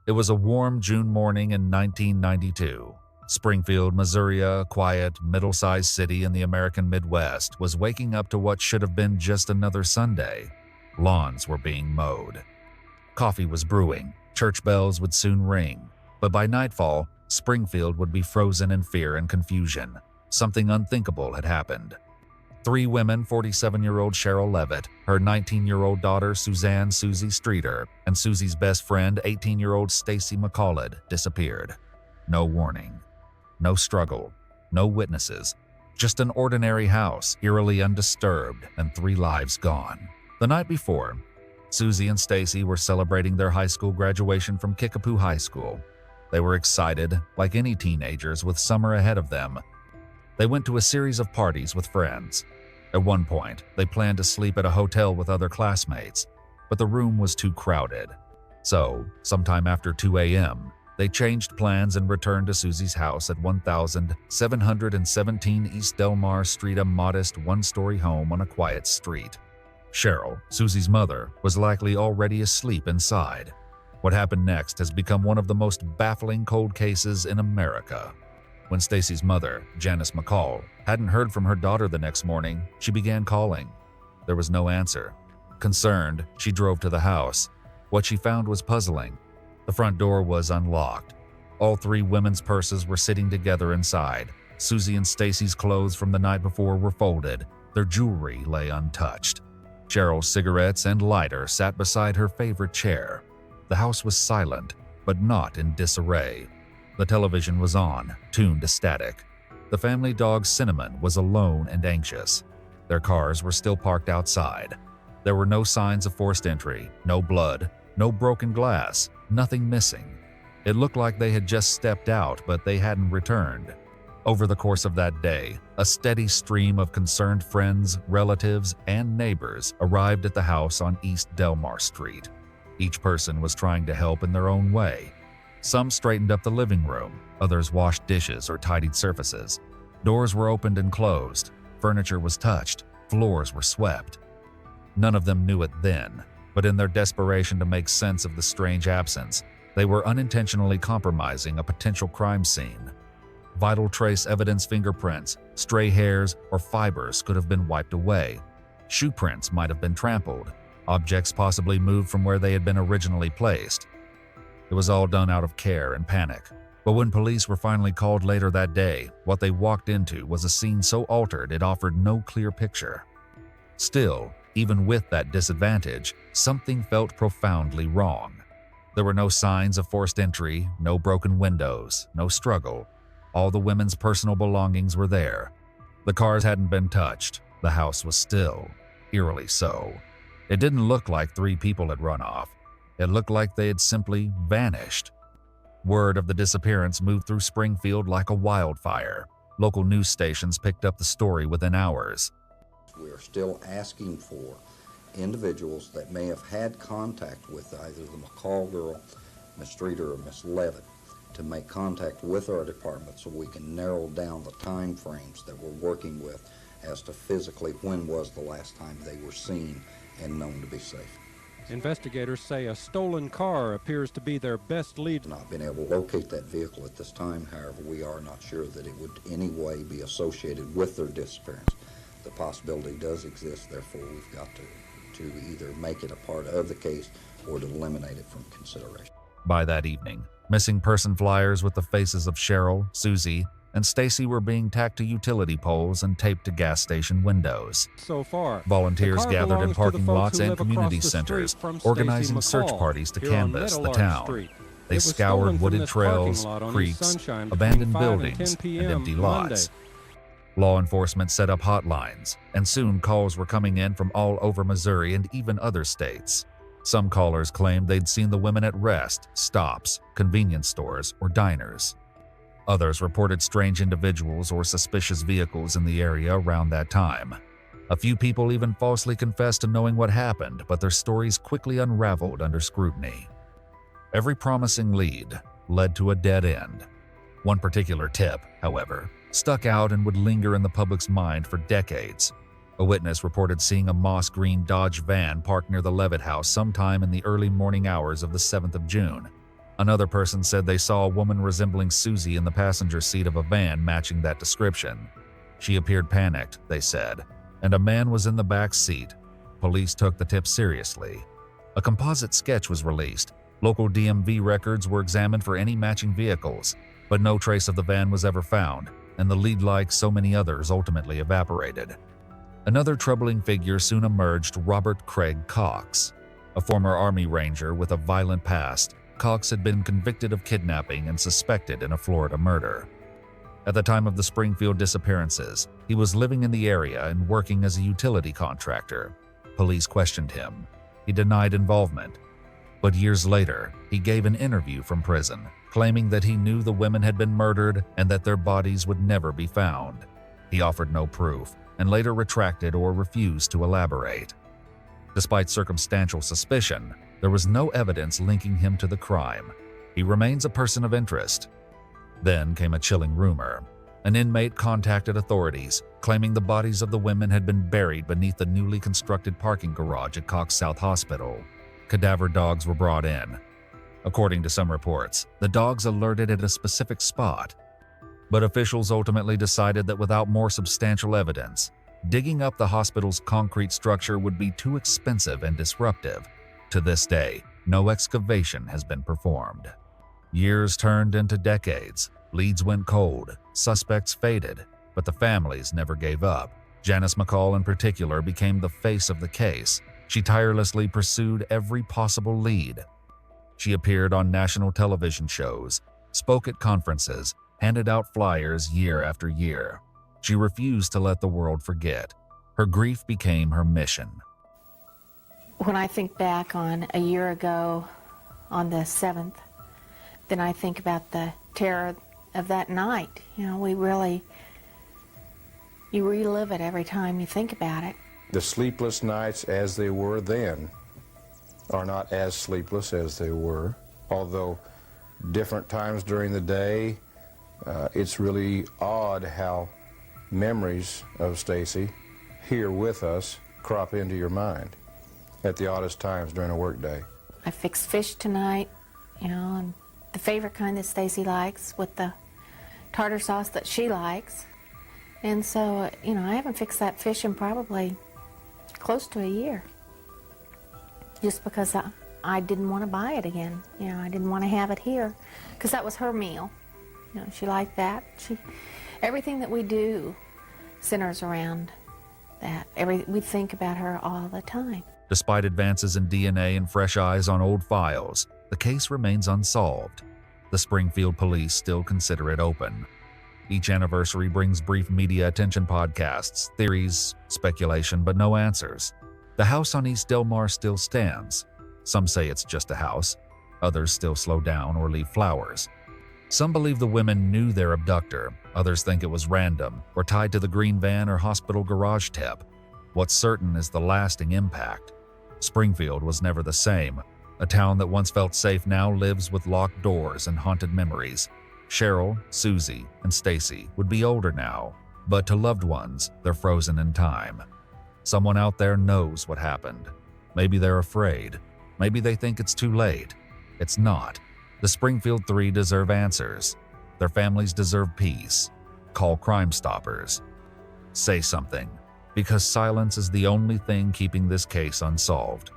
It was a warm June morning in 1992. Springfield, Missouri, a quiet, middle-sized city in the American Midwest, was waking up to what should have been just another Sunday. Lawns were being mowed. Coffee was brewing. Church bells would soon ring. But by nightfall, Springfield would be frozen in fear and confusion. Something unthinkable had happened. 3 women, 47-year-old Cheryl Levitt, her 19-year-old daughter Suzanne Susie Streeter, and Susie's best friend, 18-year-old Stacy McCaulid, disappeared. No warning. No struggle. No witnesses. Just an ordinary house, eerily undisturbed, and 3 lives gone. The night before, Susie and Stacy were celebrating their high school graduation from Kickapoo High School. They were excited, like any teenagers with summer ahead of them. They went to a series of parties with friends. At one point, they planned to sleep at a hotel with other classmates, but the room was too crowded. So, sometime after 2 a.m., they changed plans and returned to Susie's house at 1717 East Delmar Street, a modest one-story home on a quiet street. Cheryl, Susie's mother, was likely already asleep inside. What happened next has become one of the most baffling cold cases in America. When Stacy's mother, Janice McCall, hadn't heard from her daughter the next morning, she began calling. There was no answer. Concerned, she drove to the house. What she found was puzzling. The front door was unlocked. All 3 women's purses were sitting together inside. Susie and Stacy's clothes from the night before were folded. Their jewelry lay untouched. Cheryl's cigarettes and lighter sat beside her favorite chair. The house was silent, but not in disarray. The television was on, tuned to static. The family dog Cinnamon was alone and anxious. Their cars were still parked outside. There were no signs of forced entry, no blood, no broken glass, nothing missing. It looked like they had just stepped out, but they hadn't returned. Over the course of that day, a steady stream of concerned friends, relatives, and neighbors arrived at the house on East Delmar Street. Each person was trying to help in their own way. Some straightened up the living room, others washed dishes or tidied surfaces. Doors were opened and closed, furniture was touched, floors were swept. None of them knew it then, but in their desperation to make sense of the strange absence, they were unintentionally compromising a potential crime scene. Vital trace evidence, fingerprints, stray hairs, or fibers could have been wiped away. Shoe prints might have been trampled. Objects possibly moved from where they had been originally placed. It was all done out of care and panic. But when police were finally called later that day, what they walked into was a scene so altered it offered no clear picture. Still, even with that disadvantage, something felt profoundly wrong. There were no signs of forced entry, no broken windows, no struggle. All the women's personal belongings were there. The cars hadn't been touched. The house was still, eerily so. It didn't look like 3 people had run off. It looked like they had simply vanished. Word of the disappearance moved through Springfield like a wildfire. Local news stations picked up the story within hours. We are still asking for individuals that may have had contact with either the McCall girl, Miss Streeter, or Miss Levitt to make contact with our department so we can narrow down the time frames that we're working with as to physically when was the last time they were seen and known to be safe. Investigators say a stolen car appears to be their best lead. Not been able to locate that vehicle at this time, however, we are not sure that it would in any way be associated with their disappearance. The possibility does exist, therefore we've got to either make it a part of the case or to eliminate it from consideration. By that evening, missing person flyers with the faces of Cheryl, Susie, and Stacy were being tacked to utility poles and taped to gas station windows. So far, volunteers gathered in parking lots and community centers, organizing search parties to canvass the town. They scoured wooded trails, creeks, abandoned buildings, and empty lots. Law enforcement set up hotlines, and soon calls were coming in from all over Missouri and even other states. Some callers claimed they'd seen the women at rest, stops, convenience stores, or diners. Others reported strange individuals or suspicious vehicles in the area around that time. A few people even falsely confessed to knowing what happened, but their stories quickly unraveled under scrutiny. Every promising lead led to a dead end. One particular tip, however, stuck out and would linger in the public's mind for decades. A witness reported seeing a moss green Dodge van parked near the Levitt house sometime in the early morning hours of the 7th of June. Another person said they saw a woman resembling Susie in the passenger seat of a van matching that description. She appeared panicked, they said, and a man was in the back seat. Police took the tip seriously. A composite sketch was released. Local DMV records were examined for any matching vehicles, but no trace of the van was ever found, and the lead, like so many others, ultimately evaporated. Another troubling figure soon emerged: Robert Craig Cox. A former Army Ranger with a violent past, Cox had been convicted of kidnapping and suspected in a Florida murder. At the time of the Springfield disappearances, he was living in the area and working as a utility contractor. Police questioned him. He denied involvement. But years later, he gave an interview from prison, claiming that he knew the women had been murdered and that their bodies would never be found. He offered no proof and later retracted or refused to elaborate. Despite circumstantial suspicion, there was no evidence linking him to the crime. He remains a person of interest. Then came a chilling rumor. An inmate contacted authorities, claiming the bodies of the women had been buried beneath the newly constructed parking garage at Cox South Hospital. Cadaver dogs were brought in. According to some reports, the dogs alerted at a specific spot. But officials ultimately decided that without more substantial evidence, digging up the hospital's concrete structure would be too expensive and disruptive. To this day, no excavation has been performed. Years turned into decades. Leads went cold. Suspects faded. But the families never gave up. Janice McCall in particular became the face of the case. She tirelessly pursued every possible lead. She appeared on national television shows, spoke at conferences, handed out flyers year after year. She refused to let the world forget. Her grief became her mission. When I think back on a year ago, on the 7th, then I think about the terror of that night. You know, you relive it every time you think about it. The sleepless nights as they were then are not as sleepless as they were, although different times during the day. It's really odd how memories of Stacy here with us crop into your mind at the oddest times during a work day. I fixed fish tonight, you know, and the favorite kind that Stacy likes with the tartar sauce that she likes. And so, you know, I haven't fixed that fish in probably close to a year. Just because I didn't want to buy it again. You know, I didn't want to have it here because that was her meal. You know, she liked that. Everything that we do centers around that. We think about her all the time. Despite advances in DNA and fresh eyes on old files, the case remains unsolved. The Springfield police still consider it open. Each anniversary brings brief media attention podcasts, theories, speculation, but no answers. The house on East Delmar still stands. Some say it's just a house. Others still slow down or leave flowers. Some believe the women knew their abductor. Others think it was random or tied to the green van or hospital garage tip. What's certain is the lasting impact. Springfield was never the same. A town that once felt safe now lives with locked doors and haunted memories. Cheryl, Susie, and Stacy would be older now, but to loved ones, they're frozen in time. Someone out there knows what happened. Maybe they're afraid. Maybe they think it's too late. It's not. The Springfield Three deserve answers. Their families deserve peace. Call Crime Stoppers. Say something, because silence is the only thing keeping this case unsolved.